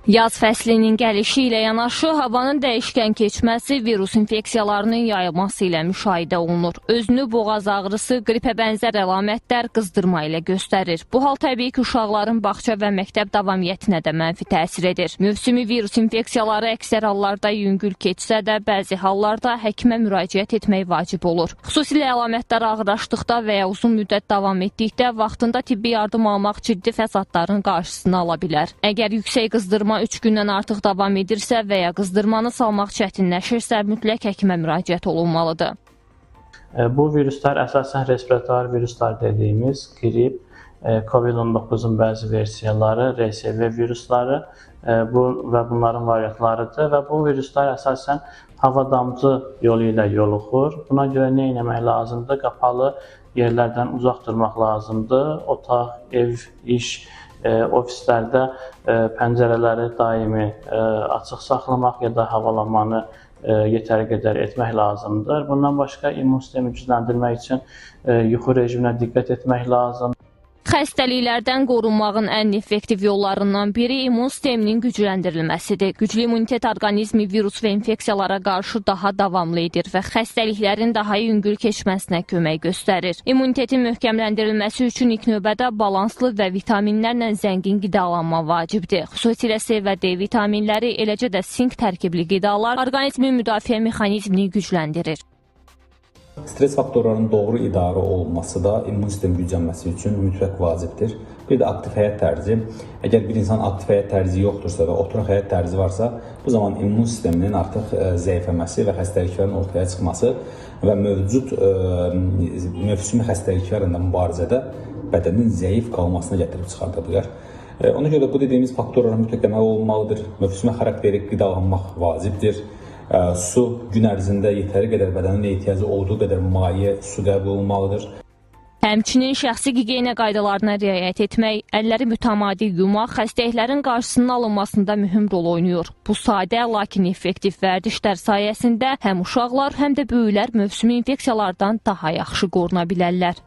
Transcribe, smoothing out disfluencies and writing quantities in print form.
Yaz fəslinin gəlişi ilə yanaşı havanın dəyişkən keçməsi virus infeksiyalarının yayılması ilə müşahidə olunur. Özünü boğaz ağrısı, qripə bənzər əlamətlər qızdırma ilə göstərir. Bu hal təbii ki, uşaqların bağça və məktəb davamiyyətinə də mənfi təsir edir. Mövsümi virus infeksiyaları əksər hallarda yüngül keçsə də, bəzi hallarda həkimə müraciət etmək vacib olur. Xüsusilə əlamətlər ağırlaşdıqda və ya uzun müddət davam etdikdə vaxtında tibbi yardım almaq ciddi fəsadların qarşısını ala bilər. Əgər yüksək qızdırma 3 gündən artıq davam edirsə və ya qızdırmanı salmaq çətinləşirsə, mütləq həkimə müraciət olunmalıdır. Bu viruslar əsasən respirator viruslar dediyimiz qrip, COVID-19-un bəzi versiyaları, RSV virusları və bunların variantlarıdır və bu viruslar əsasən hava damcı yolu ilə yoluxur. Buna görə nə etmək lazımdır? Qapalı yerlərdən uzaq durmaq lazımdır. Otaq, ev, iş, ofislərdə pəncərələri daimi açıq saxlamaq ya da havalanmanı yetəri qədər etmək lazımdır. Bundan başqa immun sistemi gücləndirmək üçün yuxu rejiminə diqqət etmək lazımdır. Xəstəliklərdən qorunmağın ən effektiv yollarından biri immun sisteminin gücləndirilməsidir. Güclü immunitet orqanizmi virus və infeksiyalara qarşı daha davamlı edir və xəstəliklərin daha yüngül keçməsinə kömək göstərir. İmmunitetin möhkəmləndirilməsi üçün ilk növbədə balanslı və vitaminlərlə zəngin qidalanma vacibdir. Xüsusilə C və D vitaminləri, eləcə də sink tərkibli qidalar orqanizmin müdafiə mexanizmini gücləndirir. Stres faktorlarının doğru idarə olunması da immun sistemi güclənməsi üçün mütləq vacibdir. Bir də aktiv həyat tərzi. Əgər bir insan aktiv həyat tərzi yoxdursa və oturaq həyat tərzi varsa, bu zaman immun sisteminin artıq zəifləməsi və xəstəliklərin ortaya çıxması və mövcud mövsümi xəstəliklərlə mübarizədə bədənin zəif qalmasına gətirib çıxarda bilər. Ona görə bu dediyimiz faktorlara mütləq əməl olunmalıdır. Mövsümə xarakterli qidalanmaq vacibdir. Su gün ərzində yetəri qədər bədənin ehtiyacı olduğu qədər maye, su qəbul olunmalıdır. Həmçinin şəxsi gigiyena qaydalarına riayət etmək, əlləri mütəmadi yumaq xəstəliklərin qarşısının alınmasında mühüm rol oynayır. Bu sadə, lakin effektiv vərdişlər sayəsində həm uşaqlar, həm də böyüklər mövsümi infeksiyalardan daha yaxşı qoruna bilərlər.